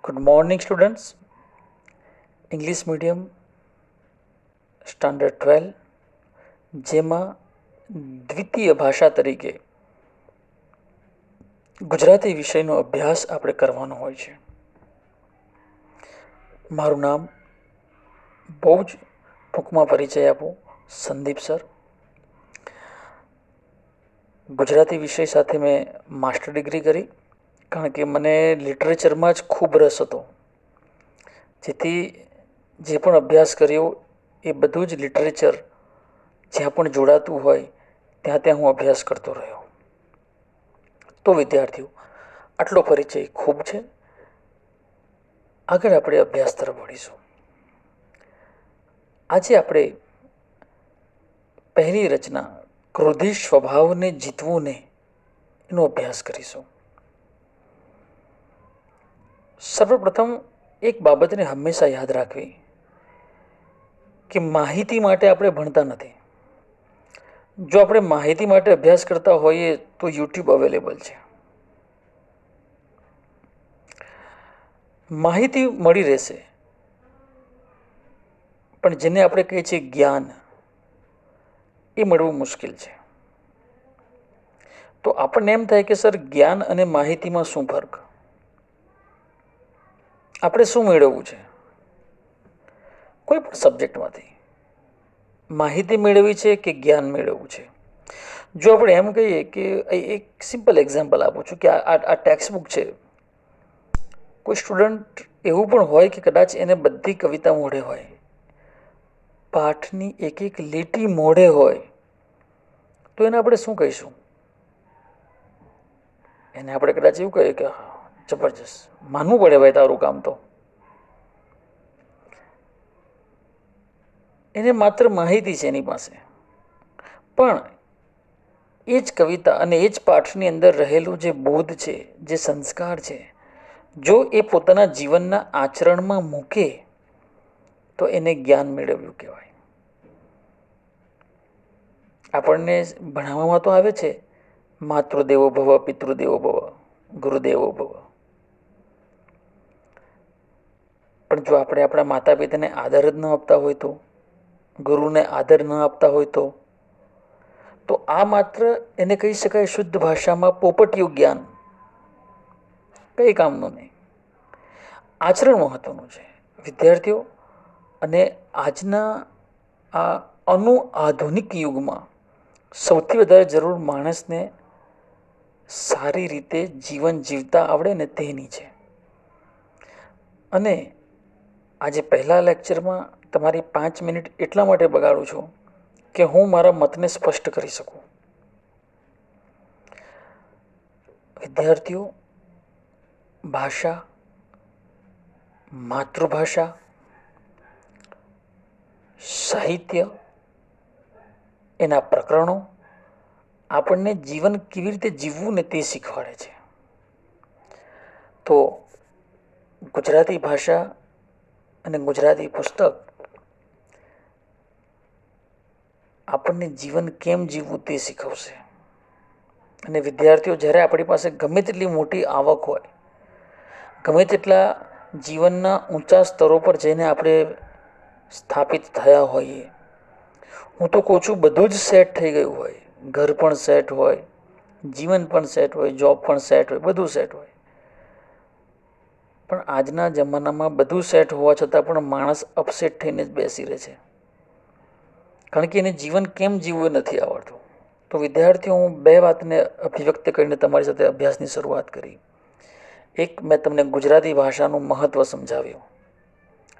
Good morning students. English medium standard 12 જેમાં દ્વિતીય ભાષા તરીકે ગુજરાતી વિષયનો અભ્યાસ આપણે કરવાનો હોય છે. મારું નામ બહુ જ ટૂંકમાં પરિચય આપું, સંદીપ સર. ગુજરાતી વિષય સાથે મેં માસ્ટર ડિગ્રી કરી, કારણ કે મને લિટરેચરમાં જ ખૂબ રસ હતો. જેથી જે પણ અભ્યાસ કર્યો એ બધું જ લિટરેચર જ્યાં પણ જોડાતું હોય ત્યાં ત્યાં હું અભ્યાસ કરતો રહ્યો. તો વિદ્યાર્થીઓ, આટલો પરિચય ખૂબ છે. આગળ આપણે અભ્યાસ તરફ વળીશું. આજે આપણે પહેલી રચના ક્રોધી સ્વભાવને જીતવું ને એનો અભ્યાસ કરીશું. સર્વપ્રથમ એક બાબતને હંમેશા યાદ રાખવી કે માહિતી માટે આપણે ભણતા નથી. જો આપણે માહિતી માટે અભ્યાસ કરતા હોઈએ તો યુટ્યુબ અવેલેબલ છે. માહિતી મળી રહેશે, પણ જેને આપણે કહીએ છીએ જ્ઞાન, એ મળવું મુશ્કેલ છે. તો આપણને એમ થાય કે સર, જ્ઞાન અને માહિતીમાં શું ફરક? આપણે શું મેળવવું છે? કોઈ પણ સબ્જેક્ટમાંથી માહિતી મેળવવી છે કે જ્ઞાન મેળવવું છે? જો આપણે એમ કહીએ કે એક સિમ્પલ એક્ઝામ્પલ આપું છું કે આ ટેક્સ્ટ બુક છે. કોઈ સ્ટુડન્ટ એવું પણ હોય કે કદાચ એને બધી કવિતા મોઢે હોય, પાઠની એક એક લીટી મોઢે હોય, તો એને આપણે શું કહીશું? એને આપણે કદાચ એવું કહીએ કે જબરજસ્ત, માનવું પડે ભાઈ તારું કામ. તો એને માત્ર માહિતી છે એની પાસે, પણ એ જ કવિતા અને એ જ પાઠની અંદર રહેલું જે બોધ છે, જે સંસ્કાર છે, જો એ પોતાના જીવનના આચરણમાં મૂકે તો એને જ્ઞાન મેળવ્યું કહેવાય. આપણને ભણાવવામાં તો આવે છે માતૃદેવો ભવ, પિતૃદેવો ભવ, ગુરુદેવો ભવ. પણ જો આપણે આપણા માતા પિતાને આદર જ ન આપતા હોય તો, ગુરુને આદર ન આપતા હોય તો આ માત્ર એને કહી શકાય શુદ્ધ ભાષામાં પોપટિયું જ્ઞાન, કઈ કામનું નહીં. આચરણ મહત્વનું છે વિદ્યાર્થીઓ. અને આજના આ આધુનિક યુગમાં સૌથી વધારે જરૂર માણસને સારી રીતે જીવન જીવતા આવડે ને તેની છે. અને આજે પહેલા લેક્ચરમાં તમારી 5 મિનિટ એટલા માટે બગાડું છું કે હું મારા મતને સ્પષ્ટ કરી શકું. વિદ્યાર્થીઓ, ભાષા, માતૃભાષા, સાહિત્ય, એના પ્રકરણો આપણને જીવન કેવી રીતે જીવવું ને તે શીખવાડે છે. તો ગુજરાતી ભાષા અને ગુજરાતી પુસ્તક આપણને જીવન કેમ જીવવું તે શીખવશે. અને વિદ્યાર્થીઓ, જ્યારે આપણી પાસે ગમે તેટલી મોટી આવક હોય, ગમે તેટલા જીવનના ઊંચા સ્તરો પર જઈને આપણે સ્થાપિત થયા હોઈએ, હું તો કહું છું બધું જ સેટ થઈ ગયું હોય, ઘર પણ સેટ હોય, જીવન પણ સેટ હોય, જોબ પણ સેટ હોય, બધું સેટ હોય, પણ આજના જમાનામાં બધું સેટ હોવા છતાં પણ માણસ અપસેટ થઈને જ બેસી રહે છે, કારણ કે એને જીવન કેમ જીવવું નથી આવડતું. તો વિદ્યાર્થીઓ, હું 2 વાતને અભિવ્યક્ત કરીને તમારી સાથે અભ્યાસની શરૂઆત કરી. એક, મેં તમને ગુજરાતી ભાષાનું મહત્ત્વ સમજાવ્યું,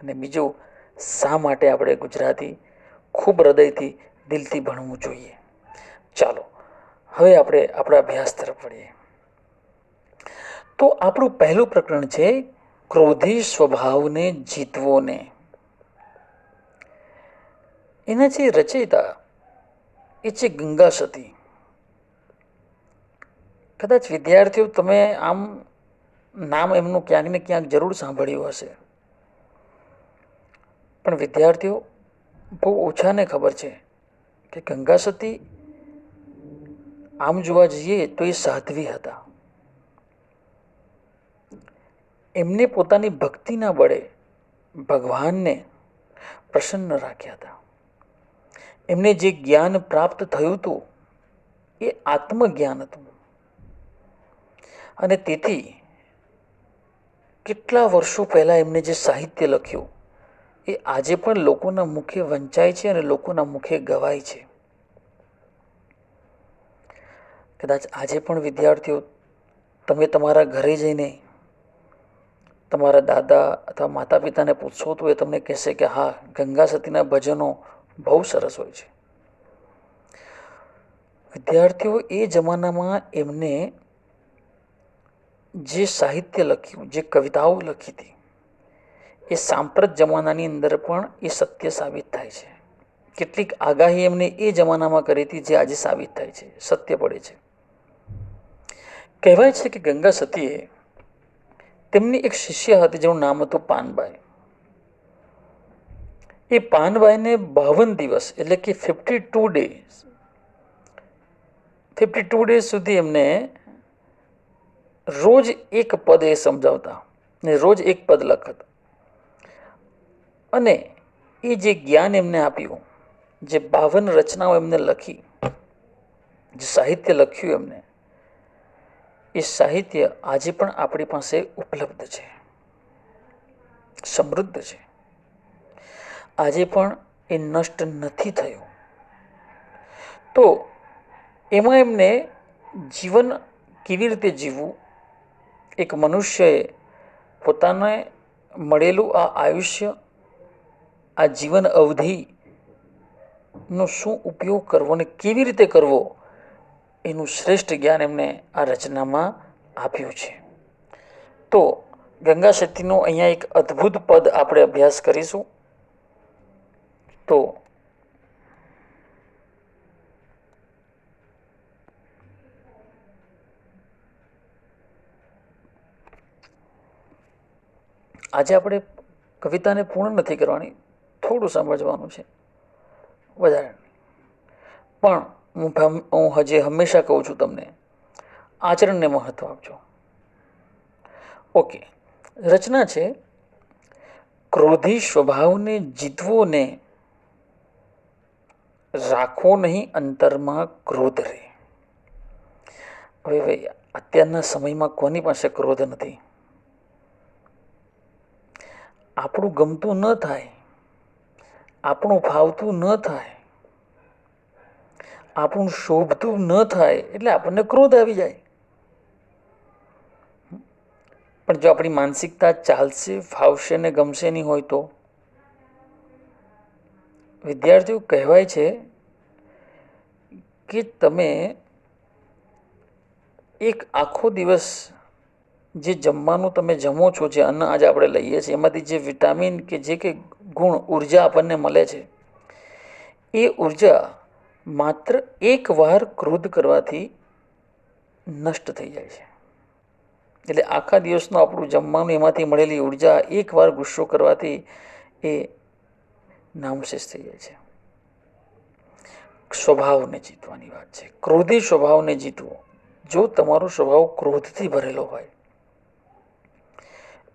અને બીજું, શા માટે આપણે ગુજરાતી ખૂબ હૃદયથી, દિલથી ભણવું જોઈએ. ચાલો હવે આપણે આપણા અભ્યાસ તરફ વળીએ. તો આપણું પહેલું પ્રકરણ છે ક્રોધી સ્વભાવને જીતવો ને. એના જે રચયિતા એ છે ગંગા સતી. કદાચ વિદ્યાર્થીઓ, તમે આમ નામ એમનું ક્યાંક ને ક્યાંક જરૂર સાંભળ્યું હશે, પણ વિદ્યાર્થીઓ, બહુ ઓછાને ખબર છે કે ગંગા સતી આમ જોવા જઈએ તો એ સાધ્વી હતા. એમને પોતાની ભક્તિના બળે ભગવાનને પ્રસન્ન રાખ્યા હતા. એમને જે જ્ઞાન પ્રાપ્ત થયું હતું એ આત્મજ્ઞાન હતું. અને તેથી કેટલા વર્ષો પહેલાં એમને જે સાહિત્ય લખ્યું એ આજે પણ લોકોના મુખે વંચાય છે અને લોકોના મુખે ગવાય છે. કદાચ આજે પણ વિદ્યાર્થીઓ, તમે તમારા ઘરે જઈને તમારા દાદા અથવા માતા પિતાને પૂછશો તો એ તમને કહેશે કે હા, ગંગા સતીના ભજનો બહુ સરસ હોય છે. વિદ્યાર્થીઓ, એ જમાનામાં એમને જે સાહિત્ય લખ્યું, જે કવિતાઓ લખી હતી, એ સાંપ્રત જમાનાની અંદર પણ એ સત્ય સાબિત થાય છે. કેટલીક આગાહી એમને એ જમાનામાં કરી હતી જે આજે સાબિત થાય છે, સત્ય પડે છે. કહેવાય છે કે ગંગા સતીએ તેમની એક શિષ્ય હતી જેનું નામ હતું પાનબાઈ. એ પાનબાઈને 52 દિવસ એટલે કે 52 ડેઝ સુધી એમને રોજ એક પદ એ સમજાવતા ને રોજ એક પદ લખત. અને એ જે જ્ઞાન એમને આપ્યું, જે 52 રચનાઓ એમને લખી, જે સાહિત્ય લખ્યું એમને, એ સાહિત્ય આજે પણ આપણી પાસે ઉપલબ્ધ છે, સમૃદ્ધ છે. આજે પણ એ નષ્ટ નથી થયું. તો એમાં એમને જીવન કેવી રીતે જીવવું, એક મનુષ્યએ પોતાને મળેલું આ આયુષ્ય, આ જીવન અવધિનો શું ઉપયોગ કરવો અને કેવી રીતે કરવો, એનું શ્રેષ્ઠ જ્ઞાન એમને આ રચનામાં આપ્યું છે. તો ગંગા સતીનો અહીંયા એક અદ્ભુત પદ આપણે અભ્યાસ કરીશું. તો આજે આપણે કવિતાને પૂર્ણ નથી કરવાની, થોડું સમજવાનું છે, વધારે. પણ હું હજી હંમેશા કહું છું તમને, આચરણને મહત્વ આપજો. ઓકે, રચના છે, ક્રોધી સ્વભાવને જીતવો ને રાખો નહીં અંતરમાં ક્રોધ રે. હવે ભાઈ, અત્યારના સમયમાં કોની પાસે ક્રોધ નથી? આપણું ગમતું ન થાય, આપણું ફાવતું ન થાય, આપણું શોભતું ન થાય એટલે આપણને ક્રોધ આવી જાય. પણ જો આપણી માનસિકતા ચાલશે, ફાવશે ને ગમશે નહીં હોય તો? વિદ્યાર્થીઓ, કહેવાય છે કે તમે એક આખો દિવસ જે જમવાનું તમે જમો છો, જે અન્ન આજે આપણે લઈએ છીએ, એમાંથી જે વિટામિન કે જે કે ગુણ, ઉર્જા આપણને મળે છે, એ ઉર્જા માત્ર એક વાર ક્રોધ કરવાથી નષ્ટ થઈ જાય છે. એટલે આખા દિવસનું આપણું જમવાનું, એમાંથી મળેલી ઉર્જા એક વાર ગુસ્સો કરવાથી એ નામશેષ થઈ જાય છે. સ્વભાવને જીતવાની વાત છે, ક્રોધી સ્વભાવને જીતવો. જો તમારો સ્વભાવ ક્રોધથી ભરેલો હોય,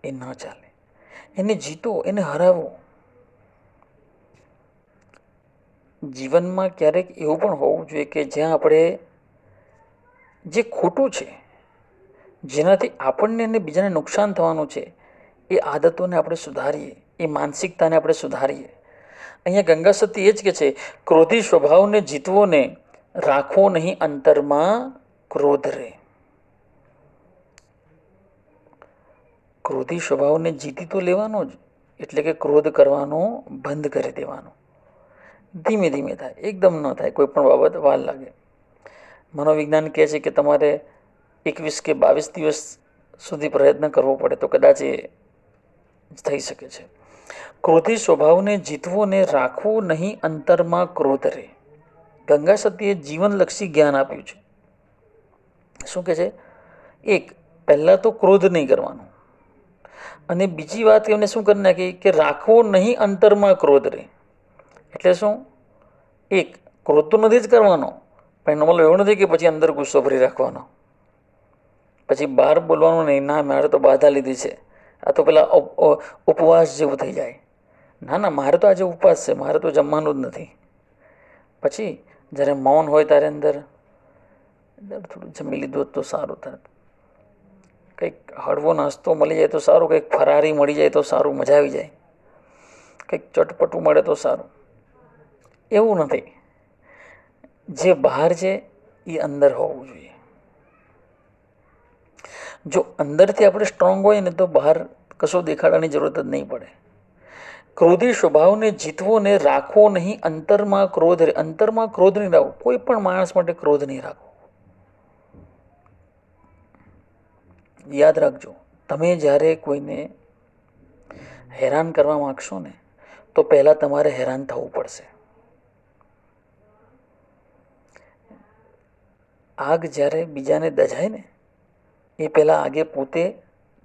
એ ન ચાલે. એને જીતો, એને હરાવો. જીવનમાં ક્યારેક એવું પણ હોવું જોઈએ કે જ્યાં આપણે જે ખોટું છે, જેનાથી આપણને અને બીજાને નુકસાન થવાનું છે, એ આદતોને આપણે સુધારીએ, એ માનસિકતાને આપણે સુધારીએ. અહીંયા ગંગા સતી એ જ કે છે, ક્રોધી સ્વભાવને જીતવો ને રાખો નહીં અંતરમાં ક્રોધ રે. ક્રોધી સ્વભાવને જીતી તો લેવાનો જ, એટલે કે ક્રોધ કરવાનો બંધ કરી દેવાનો. ધીમે ધીમે થાય, એકદમ ન થાય. કોઈ પણ બાબત વાર લાગે. મનોવિજ્ઞાન કહે છે કે તમારે 21 કે 22 દિવસ સુધી પ્રયત્ન કરવો પડે તો કદાચ એ થઈ શકે છે. ક્રોધી સ્વભાવને જીતવો ને રાખવો નહીં અંતરમાં ક્રોધ રે. ગંગા સતીએ જીવનલક્ષી જ્ઞાન આપ્યું છે. શું કહે છે? એક, પહેલાં તો ક્રોધ નહીં કરવાનો, અને બીજી વાત એમને શું કરી નાખી કે રાખવો નહીં અંતરમાં ક્રોધ રે. એટલે શું? એક, ક્રોધ તો નથી જ કરવાનો, પણ એનો મતલબ એવો નથી કે પછી અંદર ગુસ્સો ભરી રાખવાનો, પછી બહાર બોલવાનું નહીં, ના મારે તો બાધા લીધી છે, આ તો પેલા ઉપવાસ જેવું થઈ જાય. ના ના, મારે તો આજે ઉપવાસ છે, મારે તો જમવાનું જ નથી. પછી જ્યારે મૌન હોય ત્યારે અંદર થોડું જમી લીધું તો સારું થાત, કંઈક હળવો નાસ્તો મળી જાય તો સારું, કંઈક ફરારી મળી જાય તો સારું, મજા આવી જાય, કંઈક ચટપટું મળે તો સારું. એવું નથી. જે બહાર છે એ અંદર હોવું જોઈએ. જો અંદરથી આપણે સ્ટ્રોંગ હોય ને તો બહાર કશો દેખાડાની જરૂરત જ નહીં પડે. ક્રોધી સ્વભાવને જીતવો ને રાખવો નહીં, અંતરમાં ક્રોધ. અંતરમાં ક્રોધ નહીં રાખવો. કોઈ પણ માણસ માટે ક્રોધ નહીં રાખવો. યાદ રાખજો, તમે જ્યારે કોઈને હેરાન કરવા માગશો ને તો પહેલાં તમારે હેરાન થવું પડશે. આગ જ્યારે બીજાને દજાય ને એ પહેલાં આગે પોતે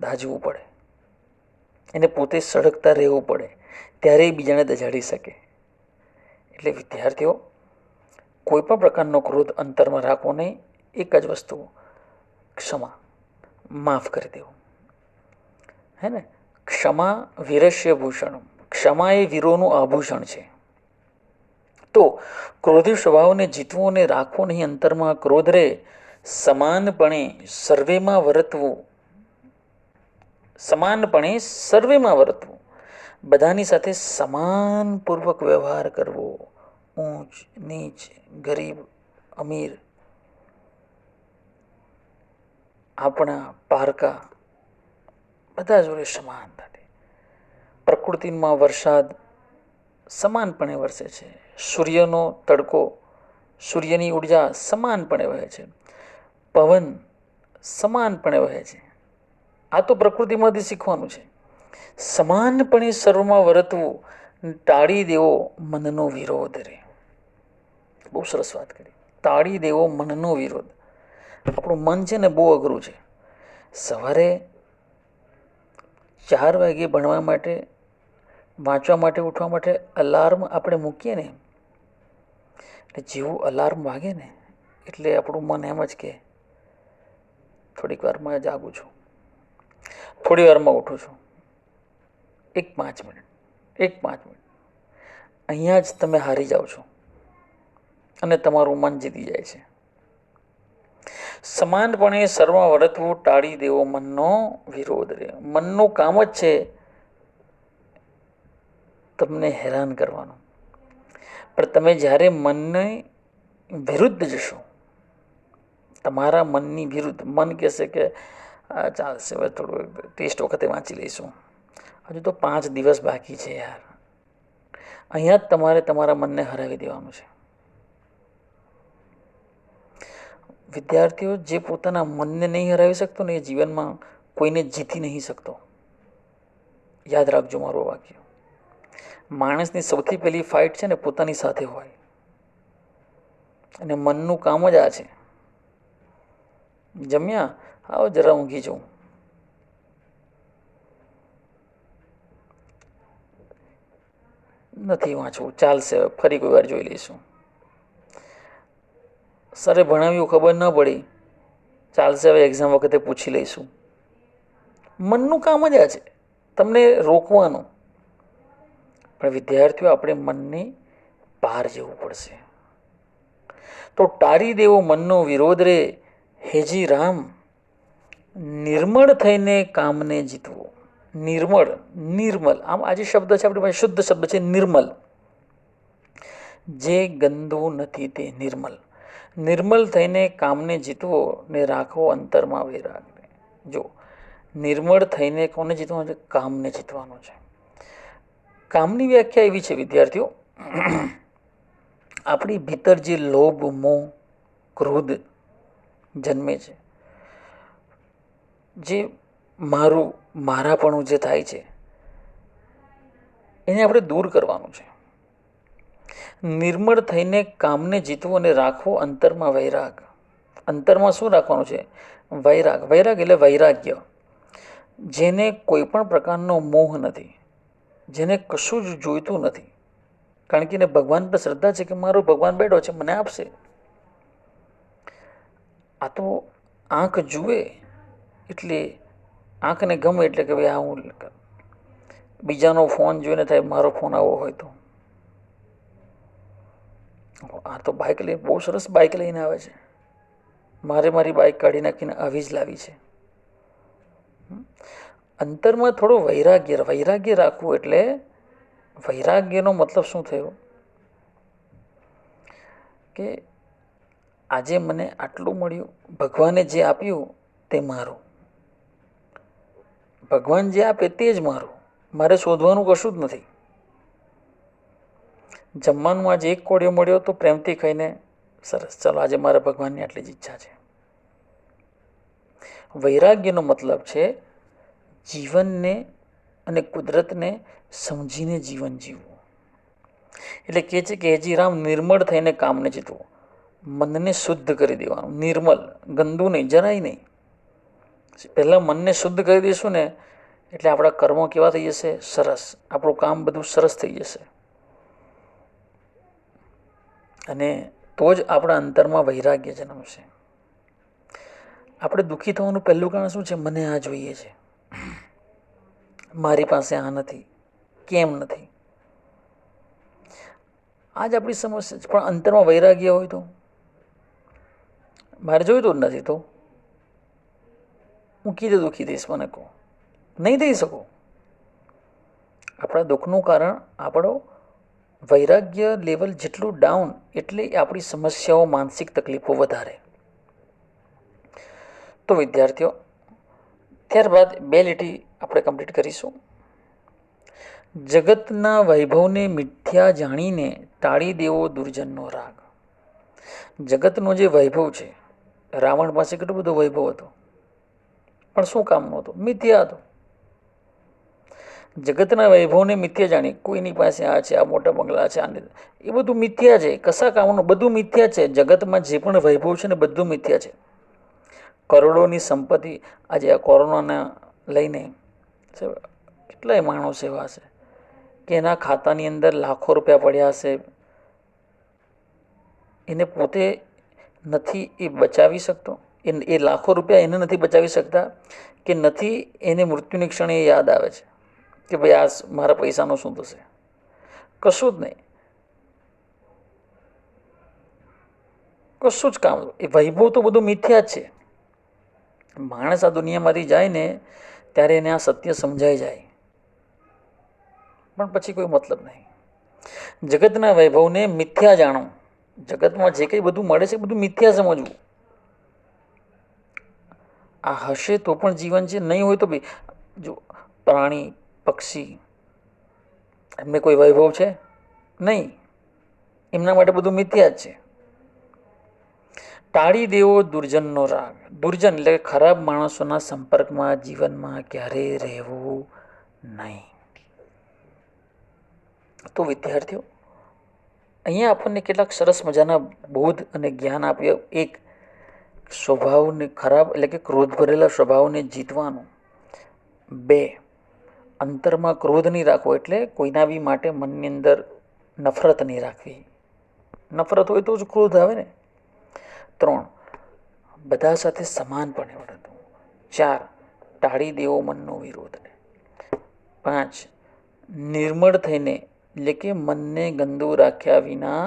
દાઝવું પડે, એને પોતે સળગતા રહેવું પડે, ત્યારે એ બીજાને દજાડી શકે. એટલે વિદ્યાર્થીઓ, કોઈ પણ પ્રકારનો ક્રોધ અંતરમાં રાખવો નહીં. એક જ વસ્તુ, ક્ષમા, માફ કરી દેવું. હે ને? ક્ષમા વીરસ્ય ભૂષણ. ક્ષમા એ વીરોનું આભૂષણ છે. તો ક્રોધી સ્વભાવને જીતવો ને રાખવો નહીં, અંતરમાં ક્રોધ રે. સમાનપણે સર્વેમાં વર્તવું. સમાનપણે સર્વેમાં વર્તવું. બધાની સાથે સમાનપૂર્વક વ્યવહાર કરવો. ઊંચ નીચ, ગરીબ અમીર, આપણા પારકા, બધા જોડે સમાનતાથી. પ્રકૃતિમાં વરસાદ સમાનપણે વરસે છે. સૂર્યનો તડકો, સૂર્યની ઉર્જા સમાનપણે વહે છે. પવન સમાનપણે વહે છે. આ તો પ્રકૃતિમાંથી શીખવાનું છે. સમાનપણે સર્વમાં વર્તવું, ટાળી દેવો મનનો વિરોધ રે. બહુ સરસ વાત કરી. ટાળી દેવો મનનો વિરોધ. આપણું મન છે ને બહુ અઘરું છે. સવારે 4 વાગે ભણવા માટે, વાંચવા માટે, ઉઠવા માટે અલાર્મ આપણે મૂકીએ ને, એટલે જેવું અલાર્મ વાગે ને એટલે આપણું મન એમ જ કે થોડીક વારમાં જાગું છું, થોડી વારમાં ઉઠું છું, 5 મિનિટ. અહીંયા જ તમે હારી જાઓ છો અને તમારું મન જીતી જાય છે. સમાનપણે સર્વમાં વર્તવું, ટાળી દેવો મનનો વિરોધ રે. મનનું કામ જ છે તમને હેરાન કરવાનું. પણ તમે જ્યારે મનને વિરુદ્ધ જશો, તમારા મનની વિરુદ્ધ, મન કહેશે કે ચાલશે, હવે થોડું ટેસ્ટ વખતે વાંચી લઈશું, હજુ તો 5 દિવસ બાકી છે યાર. અહીંયા જ તમારે તમારા મનને હરાવી દેવાનું છે. વિદ્યાર્થીઓ, જે પોતાના મનને નહીં હરાવી શકતો ને એ જીવનમાં કોઈને જીતી નહીં શકતો. યાદ રાખજો મારું વાક્ય. માણસની સૌથી પહેલી ફાઇટ છે ને પોતાની સાથે હોય, અને મનનું કામ જ આ છે. જમ્યા? આવો જરા ઊંઘી જાઉં. નથી વાંચવું, ચાલશે, ફરી કોઈ વાર જોઈ લઈશું. સરે ભણાવ્યું ખબર ન પડી, ચાલશે, હવે એક્ઝામ વખતે પૂછી લઈશું. મનનું કામ જ આ છે, તમને રોકવાનું. પણ વિદ્યાર્થીઓ, આપણે મનને પાર જવું પડશે. તો ટાળી દેવો મનનો વિરોધ રે. હેજી રામ, નિર્મળ થઈને કામને જીતવો. નિર્મલ, આમ આજે શબ્દ છે આપણી પાસે, શુદ્ધ શબ્દ છે નિર્મલ. જે ગંદુ નથી તે નિર્મલ. નિર્મલ થઈને કામને જીતવો ને રાખવો અંતરમાં વૈરાગ. જો નિર્મળ થઈને કોને જીતવાનું છે? કામને જીતવાનું છે. કામની વ્યાખ્યા એવી છે વિદ્યાર્થીઓ, આપણી ભીતર જે લોભ, મોહ, ક્રોધ જન્મે છે, જે મારાપણું જે થાય છે, એને આપણે દૂર કરવાનું છે. નિર્મળ થઈને કામને જીતવું અને રાખવો અંતરમાં વૈરાગ. અંતરમાં શું રાખવાનું છે? વૈરાગ. વૈરાગ એટલે વૈરાગ્ય. જેને કોઈ પણ પ્રકારનો મોહ નથી, જેને કશું જ જોઈતું નથી, કારણ કે એને ભગવાન પર શ્રદ્ધા છે કે મારો ભગવાન બેઠો છે, મને આપશે. આ તો આંખ જુએ એટલે આંખને ગમે એટલે કે ભાઈ આ હું બીજાનો ફોન જોઈને થાય મારો ફોન આવો હોય તો આ તો બાઇક લઈને બહુ સરસ બાઇક લઈને આવે છે, મારે મારી બાઇક કાઢી નાખીને આવી જ લાવી છે. અંતરમાં થોડું વૈરાગ્ય રાખવું. એટલે વૈરાગ્યનો મતલબ શું થયો કે આજે મને આટલું મળ્યું, ભગવાને જે આપ્યું તે મારું, ભગવાન જે આપે તે જ મારું, મારે શોધવાનું કશું જ નથી. જમવાનું આજે એક કોળિયો મળ્યો તો પ્રેમથી ખાઈને સરસ, ચાલો આજે મારા ભગવાનની આટલી જ ઈચ્છા છે. વૈરાગ્યનો મતલબ છે જીવનને અને કુદરતને સમજીને જીવન જીવવું. એટલે કહે છે કે હેજી રામ નિર્મળ થઈને કામને જીતવું, મનને શુદ્ધ કરી દેવાનું. નિર્મલ, ગંદુ નહીં, જરાય નહીં. પહેલાં મનને શુદ્ધ કરી દઈશું ને એટલે આપણા કર્મો કેવા થઈ જશે? સરસ. આપણું કામ બધું સરસ થઈ જશે. અને તો જ આપણા અંતરમાં વૈરાગ્ય જન્મશે. આપણે દુઃખી થવાનું પહેલું કારણ શું છે? મને આ જોઈએ છે, મારી પાસે આ નથી, કેમ નથી? આ જ આપણી સમસ્યા છે. પણ અંતરમાં વૈરાગ્ય હોય તો મારે જોઈતું જ નથી, તો હું કીધે દુઃખી થઈશ? મને કહો, નહીં થઈ શકું. આપણા દુઃખનું કારણ આપણો વૈરાગ્ય લેવલ જેટલું ડાઉન એટલે આપણી સમસ્યાઓ, માનસિક તકલીફો વધારે. તો વિદ્યાર્થીઓ, ત્યારબાદ 2 લીટી આપણે કમ્પ્લીટ કરીશું. જગતના વૈભવને મિથ્યા જાણીને ટાળી દેવો દુર્જનનો રાગ. જગતનો જે વૈભવ છે, રાવણ પાસે કેટલો બધો વૈભવ હતો, પણ શું કામનો હતો? મિથ્યા હતો. જગતના વૈભવને મિથ્યા જાણી, કોઈની પાસે આ છે, આ મોટા બંગલા છે, એ બધું મિથ્યા છે. કશા કામનું? બધું મિથ્યા છે. જગતમાં જે પણ વૈભવ છે ને બધું મિથ્યા છે. કરોડોની સંપત્તિ, આજે આ કોરોનાના લઈને કેટલાય માણસ એવા છે કે એના ખાતાની અંદર લાખો રૂપિયા પડ્યા હશે, એને પોતે નથી એ બચાવી શકતો, એ લાખો રૂપિયા એને નથી બચાવી શકતા કે નથી એને મૃત્યુની ક્ષણે એ યાદ આવે છે કે ભાઈ આ મારા પૈસાનું શું થશે? કશું જ નહીં, કશું જ કામ. એ વૈભવ તો બધું મિથ્યા જ છે. માણસ આ દુનિયામાંથી જાય ને ત્યારે એને આ સત્ય સમજાઈ જાય, પણ પછી કોઈ મતલબ નહીં. જગતના વૈભવને મિથ્યા જાણો. જગતમાં જે કંઈ બધું મળે છે બધું મિથ્યા સમજવું. આ હશે તો પણ જીવન છે, નહીં હોય તો બી જો પ્રાણી, પક્ષી, એમને કોઈ વૈભવ છે નહીં, એમના માટે બધું મિથ્યા જ છે. ટાળી દેવો દુર્જનનો રાગ. દુર્જન એટલે ખરાબ માણસોના સંપર્કમાં જીવનમાં ક્યારેય રહેવું નહીં. તો વિદ્યાર્થીઓ, અહીંયા આપણને કેટલાક સરસ મજાના બોધ અને જ્ઞાન આપ્યું. એક, સ્વભાવને ખરાબ એટલે કે ક્રોધ ભરેલા સ્વભાવને જીતવાનું. 2, અંતરમાં ક્રોધ નહીં રાખવો, એટલે કોઈના બી માટે મનની અંદર નફરત નહીં રાખવી. નફરત હોય તો જ ક્રોધ આવે ને. 3, બધા સાથે સમાનપણે વર્તવું. 4, ટાળી દેવો મનનો વિરોધ. 5, નિર્મળ થઈને એટલે કે મનને ગંદુ રાખ્યા વિના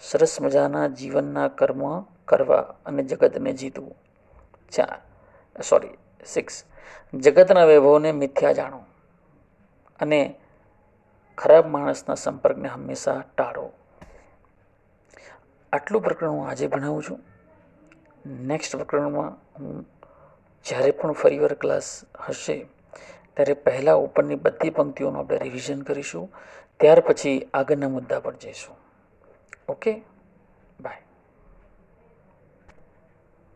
સરસ મજાના જીવનના કર્મ કરવા અને જગતને જીતવું. 6, જગતના વૈભવને મિથ્યા જાણો અને ખરાબ માણસના સંપર્કને હંમેશા ટાળો. આટલું પ્રકરણ હું આજે ભણાવું છું. નેક્સ્ટ પ્રકરણમાં હું જ્યારે પણ ફરીવાર ક્લાસ હશે ત્યારે પહેલાં ઉપરની બધી પંક્તિઓનું આપણે રિવિઝન કરીશું, ત્યાર પછી આગળના મુદ્દા પર જઈશું. ઓકે.